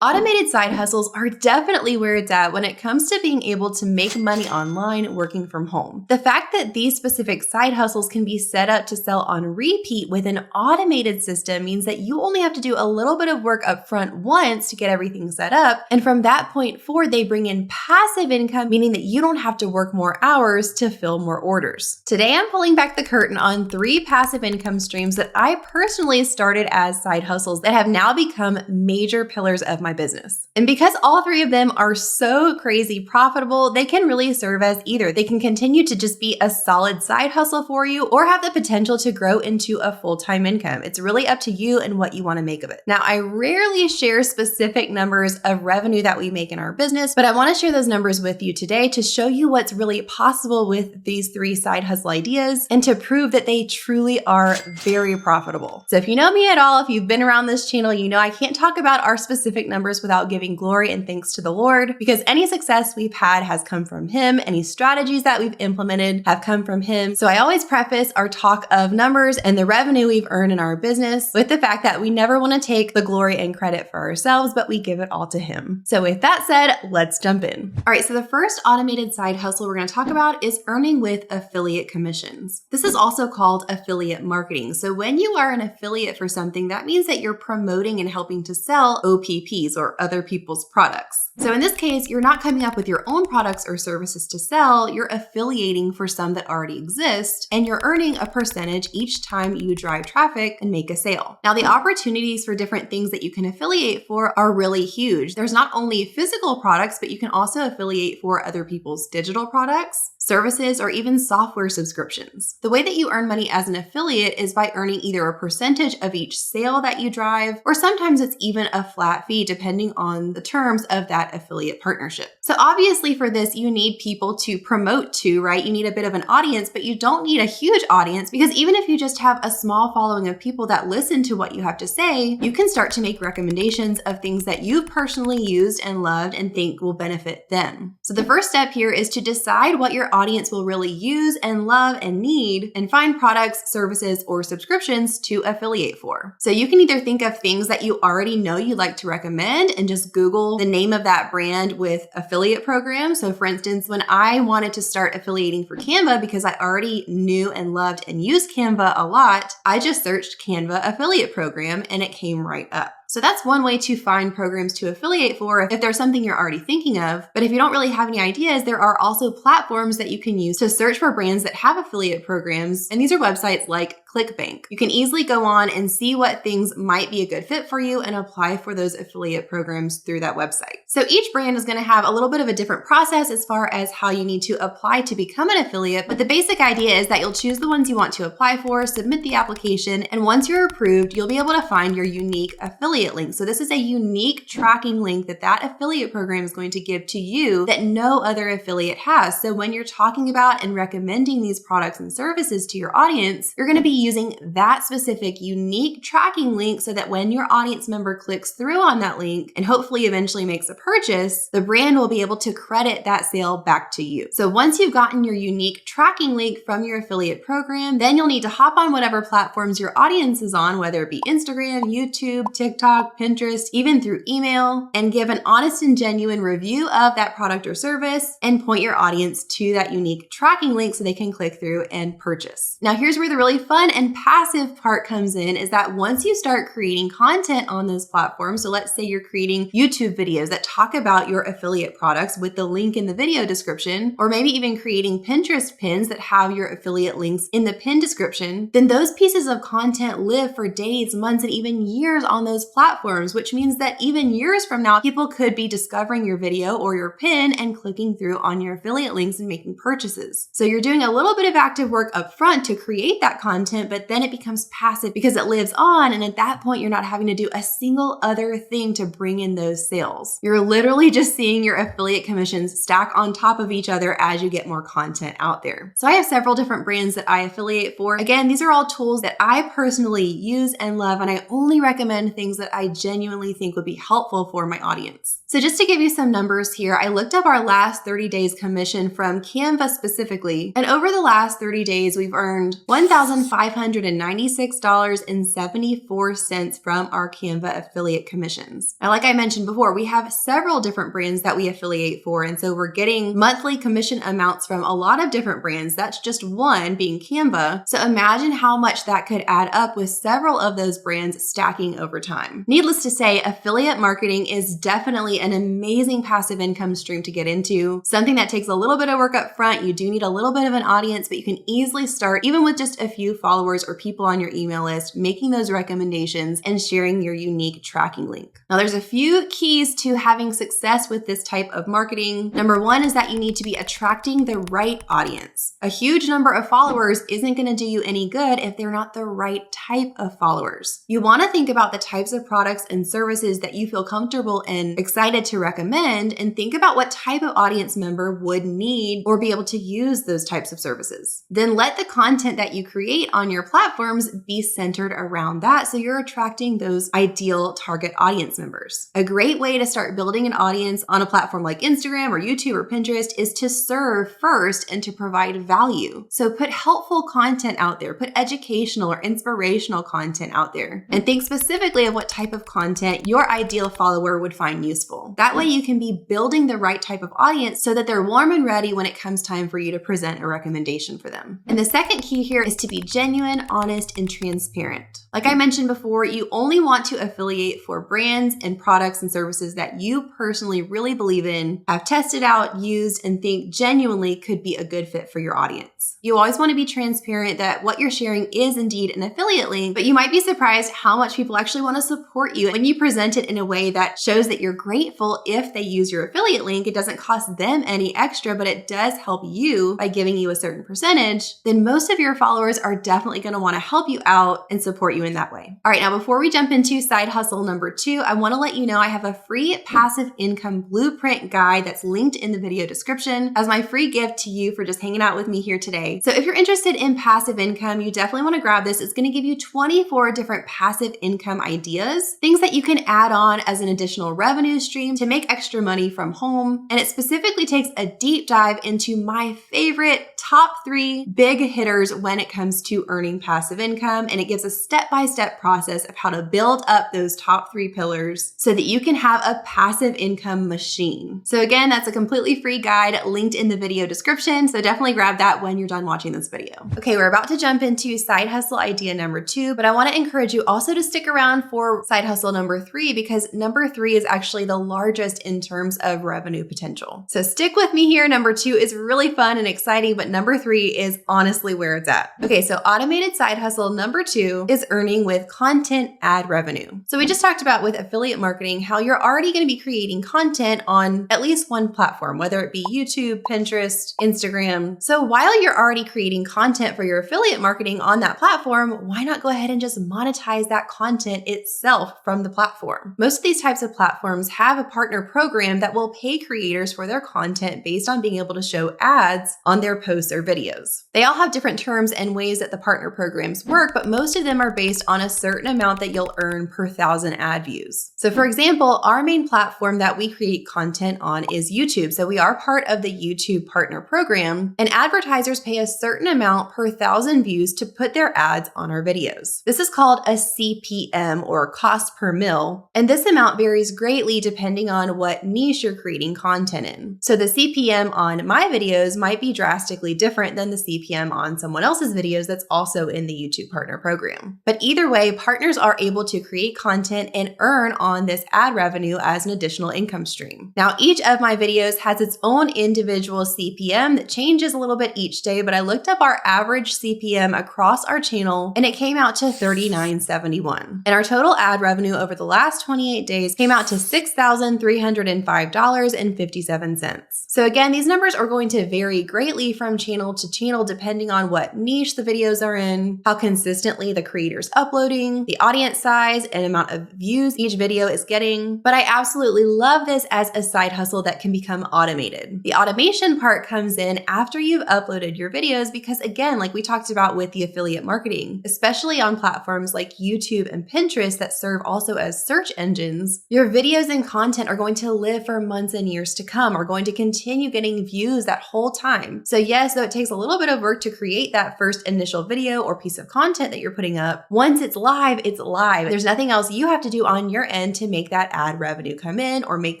Automated side hustles are definitely where it's at when it comes to being able to make money online working from home. The fact that these specific side hustles can be set up to sell on repeat with an automated system means that you only have to do a little bit of work up front once to get everything set up. And from that point forward, they bring in passive income, meaning that you don't have to work more hours to fill more orders. Today, I'm pulling back the curtain on 3 passive income streams that I personally started as side hustles that have now become major pillars of my business. And because all 3 of them are so crazy profitable, they can really serve as either. They can continue to just be a solid side hustle for you or have the potential to grow into a full-time income. It's really up to you and what you want to make of it. Now, I rarely share specific numbers of revenue that we make in our business, but I want to share those numbers with you today to show you what's really possible with these 3 side hustle ideas and to prove that they truly are very profitable. So if you know me at all, if you've been around this channel, you know I can't talk about our specific numbers without giving glory and thanks to the Lord, because any success we've had has come from Him. Any strategies that we've implemented have come from Him. So I always preface our talk of numbers and the revenue we've earned in our business with the fact that we never want to take the glory and credit for ourselves, but we give it all to Him. So with that said, let's jump in. All right, so the first automated side hustle we're going to talk about is earning with affiliate commissions. This is also called affiliate marketing. So when you are an affiliate for something, that means that you're promoting and helping to sell OPPs or other people's products. So in this case, you're not coming up with your own products or services to sell, you're affiliating for some that already exist, and you're earning a percentage each time you drive traffic and make a sale. Now, the opportunities for different things that you can affiliate for are really huge. There's not only physical products, but you can also affiliate for other people's digital products, services, or even software subscriptions. The way that you earn money as an affiliate is by earning either a percentage of each sale that you drive, or sometimes it's even a flat fee depending on the terms of that affiliate partnership. So obviously for this, you need people to promote to, right? You need a bit of an audience, but you don't need a huge audience, because even if you just have a small following of people that listen to what you have to say, you can start to make recommendations of things that you've personally used and loved and think will benefit them. So the first step here is to decide what your audience will really use and love and need, and find products, services, or subscriptions to affiliate for. So you can either think of things that you already know you like to recommend and just Google the name of that brand with affiliate programs. So for instance, when I wanted to start affiliating for Canva because I already knew and loved and used Canva a lot, I just searched Canva affiliate program and it came right up. So that's one way to find programs to affiliate for if there's something you're already thinking of. But if you don't really have any ideas, there are also platforms that you can use to search for brands that have affiliate programs. And these are websites like ClickBank. You can easily go on and see what things might be a good fit for you and apply for those affiliate programs through that website. So each brand is going to have a little bit of a different process as far as how you need to apply to become an affiliate. But the basic idea is that you'll choose the ones you want to apply for, submit the application, and once you're approved, you'll be able to find your unique affiliate link. So this is a unique tracking link that affiliate program is going to give to you that no other affiliate has. So when you're talking about and recommending these products and services to your audience, you're going to be using that specific unique tracking link so that when your audience member clicks through on that link and hopefully eventually makes a purchase, the brand will be able to credit that sale back to you. So once you've gotten your unique tracking link from your affiliate program, then you'll need to hop on whatever platforms your audience is on, whether it be Instagram, YouTube, TikTok, Pinterest, even through email, and give an honest and genuine review of that product or service and point your audience to that unique tracking link so they can click through and purchase. Now, here's where the really fun and passive part comes in, is that once you start creating content on those platforms, so let's say you're creating YouTube videos that talk about your affiliate products with the link in the video description, or maybe even creating Pinterest pins that have your affiliate links in the pin description, then those pieces of content live for days, months, and even years on those platforms, which means that even years from now, people could be discovering your video or your pin and clicking through on your affiliate links and making purchases. So you're doing a little bit of active work up front to create that content, but then it becomes passive because it lives on. And at that point, you're not having to do a single other thing to bring in those sales. You're literally just seeing your affiliate commissions stack on top of each other as you get more content out there. So I have several different brands that I affiliate for. Again, these are all tools that I personally use and love, and I only recommend things that I genuinely think would be helpful for my audience. So just to give you some numbers here, I looked up our last 30 days commission from Canva specifically, and over the last 30 days, we've earned $1,500 $596.74 from our Canva affiliate commissions. Now, like I mentioned before, we have several different brands that we affiliate for, and so we're getting monthly commission amounts from a lot of different brands. That's just one, being Canva. So imagine how much that could add up with several of those brands stacking over time. Needless to say, affiliate marketing is definitely an amazing passive income stream to get into, something that takes a little bit of work up front. You do need a little bit of an audience, but you can easily start even with just a few followers or people on your email list, making those recommendations and sharing your unique tracking link. Now, there's a few keys to having success with this type of marketing. Number one is that you need to be attracting the right audience. A huge number of followers isn't going to do you any good if they're not the right type of followers. You want to think about the types of products and services that you feel comfortable and excited to recommend, and think about what type of audience member would need or be able to use those types of services. Then let the content that you create on your platforms be centered around that, so you're attracting those ideal target audience members. A great way to start building an audience on a platform like Instagram or YouTube or Pinterest is to serve first and to provide value. So put helpful content out there, put educational or inspirational content out there, and think specifically of what type of content your ideal follower would find useful. That way you can be building the right type of audience so that they're warm and ready when it comes time for you to present a recommendation for them. And the second key here is to be genuine, honest, and transparent. Like I mentioned before, you only want to affiliate for brands and products and services that you personally really believe in, have tested out, used, and think genuinely could be a good fit for your audience. You always want to be transparent that what you're sharing is indeed an affiliate link, but you might be surprised how much people actually want to support you when you present it in a way that shows that you're grateful if they use your affiliate link. It doesn't cost them any extra, but it does help you by giving you a certain percentage. Then most of your followers are definitely going to want to help you out and support you in that way. All right, now before we jump into side hustle number 2, I want to let you know I have a free passive income blueprint guide that's linked in the video description as my free gift to you for just hanging out with me here today. So if you're interested in passive income, you definitely want to grab this. It's going to give you 24 different passive income ideas, things that you can add on as an additional revenue stream to make extra money from home. And it specifically takes a deep dive into my favorite top 3 big hitters when it comes to earning passive income. And it gives a step-by-step process of how to build up those top 3 pillars so that you can have a passive income machine. So again, that's a completely free guide linked in the video description. So definitely grab that when you're done watching this video. Okay, we're about to jump into side hustle idea number 2, but I want to encourage you also to stick around for side hustle number 3, because number 3 is actually the largest in terms of revenue potential. So stick with me here. Number 2 is really fun and exciting, but number 3 is honestly where it's at. Okay, so automated side hustle number 2 is earning with content ad revenue. So we just talked about with affiliate marketing how you're already going to be creating content on at least one platform, whether it be YouTube, Pinterest, Instagram. So while you're already creating content for your affiliate marketing on that platform, why not go ahead and just monetize that content itself from the platform? Most of these types of platforms have a partner program that will pay creators for their content based on being able to show ads on their posts or videos. They all have different terms and ways that the partner programs work, but most of them are based on a certain amount that you'll earn per 1,000 ad views. So for example, our main platform that we create content on is YouTube. So we are part of the YouTube partner program, and advertisers pay a certain amount per 1,000 views to put their ads on our videos. This is called a CPM, or cost per mil, and this amount varies greatly depending on what niche you're creating content in. So the CPM on my videos might be drastically different than the CPM on someone else's videos that's also in the YouTube partner program. But either way, partners are able to create content and earn on this ad revenue as an additional income stream. Now, each of my videos has its own individual CPM that changes a little bit each day, but I looked up our average CPM across our channel and it came out to $39.71. And our total ad revenue over the last 28 days came out to $6,305.57. So again, these numbers are going to vary greatly from channel to channel depending on what niche the videos are in, how consistently the creator's uploading, the audience size, and amount of views each video is getting. But I absolutely love this as a side hustle that can become automated. The automation part comes in after you've uploaded your videos because, again, like we talked about with the affiliate marketing, especially on platforms like YouTube and Pinterest that serve also as search engines, your videos and content are going to live for months and years to come, are going to continue getting views that whole time. So yes, though it takes a little bit of work to create that first initial video video or piece of content that you're putting up, once it's live, it's live. There's nothing else you have to do on your end to make that ad revenue come in or make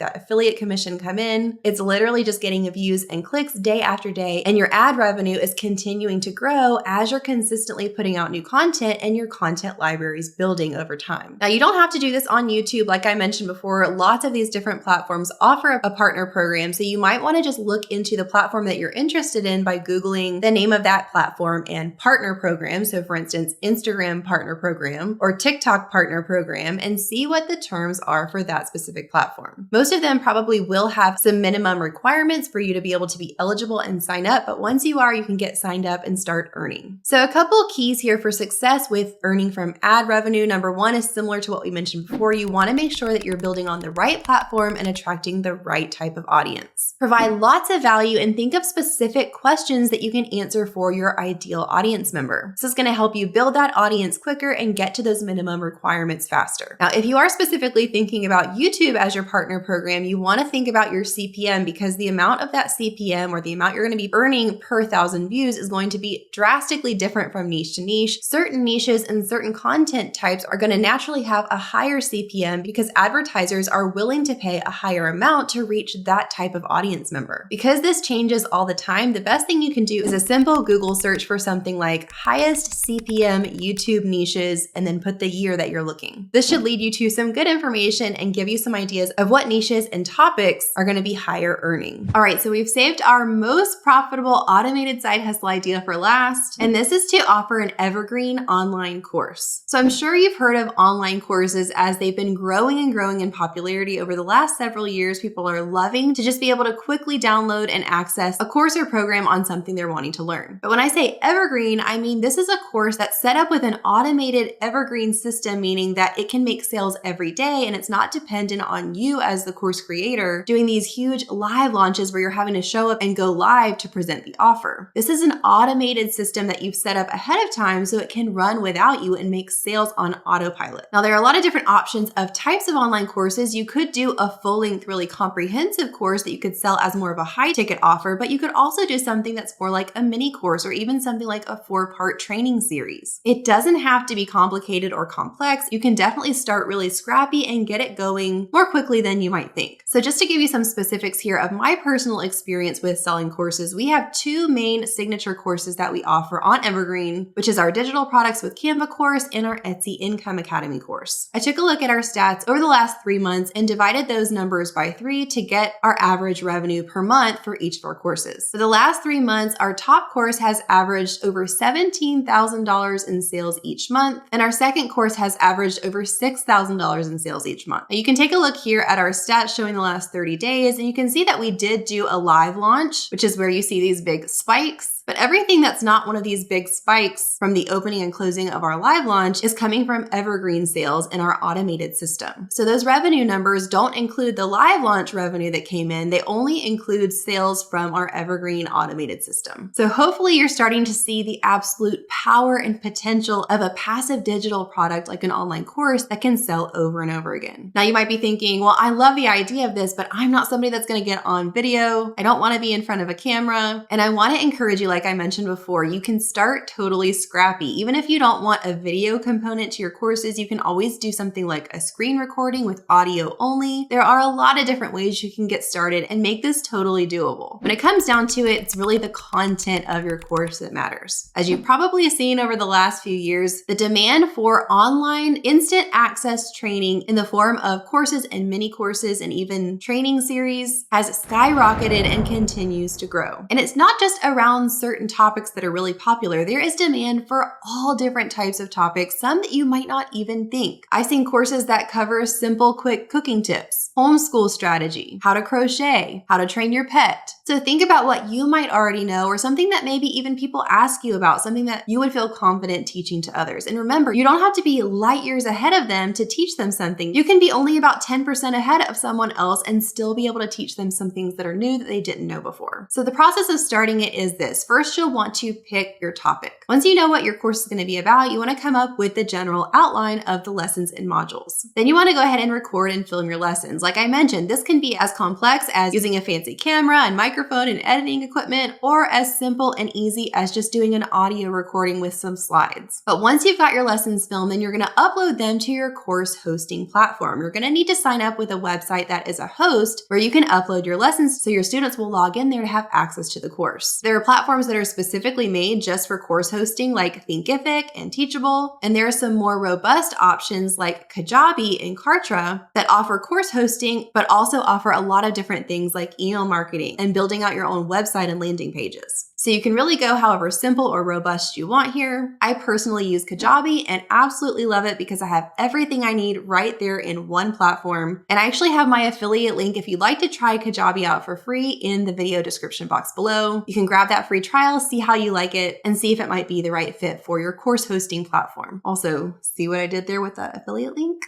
that affiliate commission come in. It's literally just getting views and clicks day after day, and your ad revenue is continuing to grow as you're consistently putting out new content and your content library is building over time. Now, you don't have to do this on YouTube. Like I mentioned before, lots of these different platforms offer a partner program, so you might want to just look into the platform that you're interested in by Googling the name of that platform and partner program. So for instance, Instagram partner program or TikTok partner program, and see what the terms are for that specific platform. Most of them probably will have some minimum requirements for you to be able to be eligible and sign up, but once you are, you can get signed up and start earning. So a couple keys here for success with earning from ad revenue. Number one is similar to what we mentioned before. You want to make sure that you're building on the right platform and attracting the right type of audience. Provide lots of value and think of specific questions that you can answer for your ideal audience member. This is going to help you build that audience quicker and get to those minimum requirements faster. Now, if you are specifically thinking about YouTube as your partner program, you want to think about your CPM, because the amount of that CPM or the amount you're going to be earning per 1,000 views is going to be drastically different from niche to niche. Certain niches and certain content types are going to naturally have a higher CPM because advertisers are willing to pay a higher amount to reach that type of audience member. Because this changes all the time, the best thing you can do is a simple Google search for something like highest CPM YouTube niches and then put the year that you're looking. This should lead you to some good information and give you some ideas of what niches and topics are going to be higher earning. All right, so we've saved our most profitable automated side hustle idea for last, and this is to offer an evergreen online course. So I'm sure you've heard of online courses as they've been growing and growing in popularity over the last several years. People are loving to just be able to quickly download and access a course or program on something they're wanting to learn. But when I say evergreen, I mean this is a course that's set up with an automated evergreen system, meaning that it can make sales every day and it's not dependent on you as the course creator doing these huge live launches where you're having to show up and go live to present the offer. This is an automated system that you've set up ahead of time so it can run without you and make sales on autopilot. Now, there are a lot of different options of types of online courses. You could do a full-length, really comprehensive course that you could sell as more of a high-ticket offer, but you could also do something that's more like a mini course or even something like a 4-part training series. It doesn't have to be complicated or complex. You can definitely start really scrappy and get it going more quickly than you might think. So just to give you some specifics here of my personal experience with selling courses, we have 2 main signature courses that we offer on Evergreen, which is our digital products with Canva course and our Etsy Income Academy course. I took a look at our stats over the last 3 months and divided those numbers by 3 to get our average revenue per month for each of our courses. For the last 3 months, our top course has averaged over $17,000 in sales each month, and our second course has averaged over $6,000 in sales each month. Now, you can take a look here at our stats showing the last 30 days, and you can see that we did do a live launch, which is where you see these big spikes. But everything that's not one of these big spikes from the opening and closing of our live launch is coming from evergreen sales in our automated system. So those revenue numbers don't include the live launch revenue that came in. They only include sales from our evergreen automated system. So hopefully you're starting to see the absolute power and potential of a passive digital product like an online course that can sell over and over again. Now you might be thinking, well, I love the idea of this, but I'm not somebody that's going to get on video. I don't want to be in front of a camera. And I want to encourage you, like I mentioned before, you can start totally scrappy. Even if you don't want a video component to your courses, you can always do something like a screen recording with audio only. There are a lot of different ways you can get started and make this totally doable. When it comes down to it, it's really the content of your course that matters. As you've probably seen over the last few years, the demand for online instant access training in the form of courses and mini courses and even training series has skyrocketed and continues to grow. And it's not just around certain topics that are really popular. There is demand for all different types of topics, some that you might not even think. I've seen courses that cover simple, quick cooking tips, homeschool strategy, how to crochet, how to train your pet. So think about what you might already know or something that maybe even people ask you about, something that you would feel confident teaching to others. And remember, you don't have to be light years ahead of them to teach them something. You can be only about 10% ahead of someone else and still be able to teach them some things that are new that they didn't know before. So the process of starting it is this. First, first you'll want to pick your topic. Once you know what your course is going to be about, you want to come up with the general outline of the lessons and modules. Then you want to go ahead and record and film your lessons. Like I mentioned, this can be as complex as using a fancy camera and microphone and editing equipment, or as simple and easy as just doing an audio recording with some slides. But once you've got your lessons filmed, then you're going to upload them to your course hosting platform. You're going to need to sign up with a website that is a host where you can upload your lessons so your students will log in there to have access to the course. There are platforms that are specifically made just for course hosting like Thinkific and Teachable, and there are some more robust options like Kajabi and Kartra that offer course hosting but also offer a lot of different things like email marketing and building out your own website and landing pages. So you can really go however simple or robust you want here. I personally use Kajabi and absolutely love it because I have everything I need right there in one platform. And I actually have my affiliate link if you'd like to try Kajabi out for free in the video description box below. You can grab that free trial, see how you like it, and see if it might be the right fit for your course hosting platform. Also, see what I did there with that affiliate link?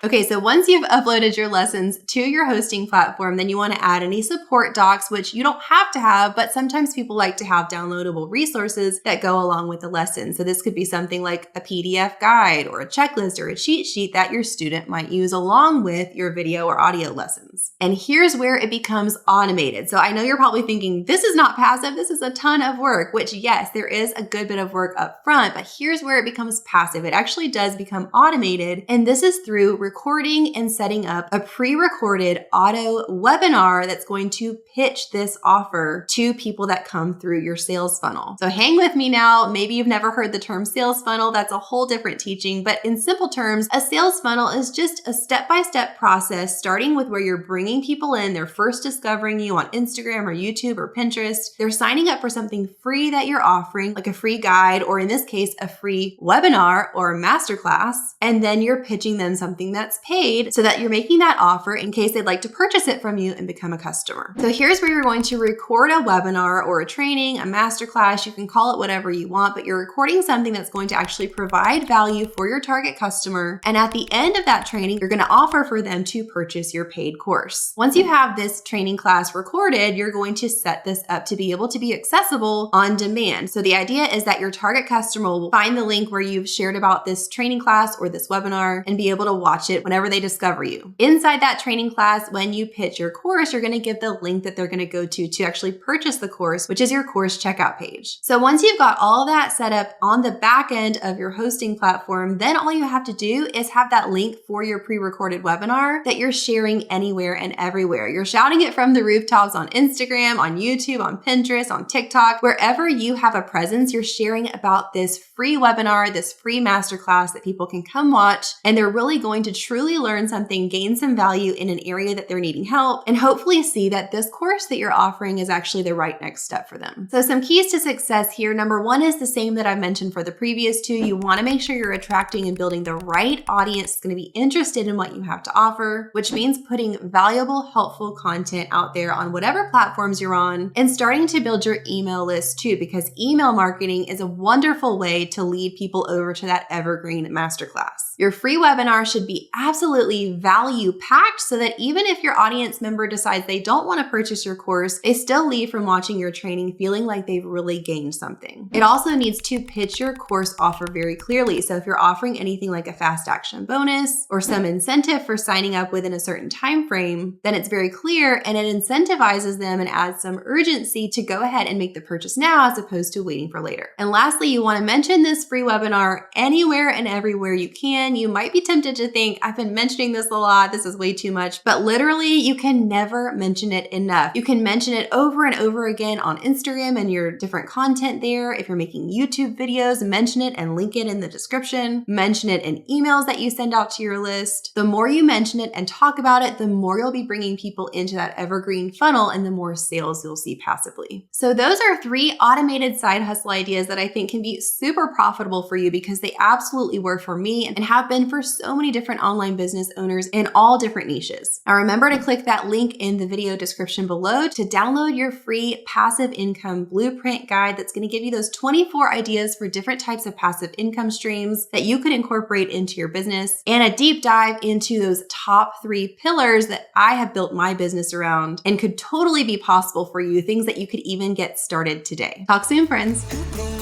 Okay, so once you've uploaded your lessons to your hosting platform, then you want to add any support docs, which you don't have to have, but sometimes people like to have downloadable resources that go along with the lesson. So this could be something like a PDF guide or a checklist or a cheat sheet that your student might use along with your video or audio lessons. And here's where it becomes automated. So I know you're probably thinking, this is not passive, this is a ton of work, which yes, there is a good bit of work up front, but here's where it becomes passive. It actually does become automated, and this is through recording and setting up a pre-recorded auto webinar that's going to pitch this offer to people that come through your sales funnel. So hang with me now. Maybe you've never heard the term sales funnel. That's a whole different teaching, but in simple terms, a sales funnel is just a step-by-step process starting with where you're bringing people in. They're first discovering you on Instagram or YouTube or Pinterest. They're signing up for something free that you're offering, like a free guide, or in this case, a free webinar or a masterclass. And then you're pitching them something that's paid so that you're making that offer in case they'd like to purchase it from you and become a customer. So here's where you're going to record a webinar or a training, a masterclass. You can call it whatever you want, but you're recording something that's going to actually provide value for your target customer. And at the end of that training, you're going to offer for them to purchase your paid course. Once you have this training class recorded, you're going to set this up to be able to be accessible on demand. So the idea is that your target customer will find the link where you've shared about this training class or this webinar and be able to watch it whenever they discover you. Inside that training class, when you pitch your course, you're going to give the link that they're going to go to actually purchase the course, which is your course checkout page. So once you've got all that set up on the back end of your hosting platform, then all you have to do is have that link for your pre-recorded webinar that you're sharing anywhere and everywhere. You're shouting it from the rooftops on Instagram, on YouTube, on Pinterest, on TikTok, wherever you have a presence, you're sharing about this free webinar, this free masterclass that people can come watch, and they're really going to truly learn something, gain some value in an area that they're needing help, and hopefully see that this course that you're offering is actually the right next step for them. So some keys to success here. Number one is the same that I mentioned for the previous two. You want to make sure you're attracting and building the right audience that's going to be interested in what you have to offer, which means putting valuable, helpful content out there on whatever platforms you're on, and starting to build your email list too, because email marketing is a wonderful way to lead people over to that evergreen masterclass. Your free webinar should be absolutely value packed so that even if your audience member decides they don't want to purchase your course, they still leave from watching your training feeling like they've really gained something. It also needs to pitch your course offer very clearly. So if you're offering anything like a fast action bonus or some incentive for signing up within a certain time frame, then it's very clear and it incentivizes them and adds some urgency to go ahead and make the purchase now as opposed to waiting for later. And lastly, you want to mention this free webinar anywhere and everywhere you can. You might be tempted to think, I've been mentioning this a lot, this is way too much, but literally you can never mention it enough. You can mention it over and over again on Instagram and your different content there. If you're making YouTube videos, mention it and link it in the description. Mention it in emails that you send out to your list. The more you mention it and talk about it, the more you'll be bringing people into that evergreen funnel and the more sales you'll see passively. So those are 3 automated side hustle ideas that I think can be super profitable for you because they absolutely work for me and have been for so many different online business owners in all different niches. Now remember to click that link in the video description below to download your free passive income blueprint guide that's going to give you those 24 ideas for different types of passive income streams that you could incorporate into your business, and a deep dive into those top 3 pillars that I have built my business around and could totally be possible for you, things that you could even get started today. Talk soon, friends.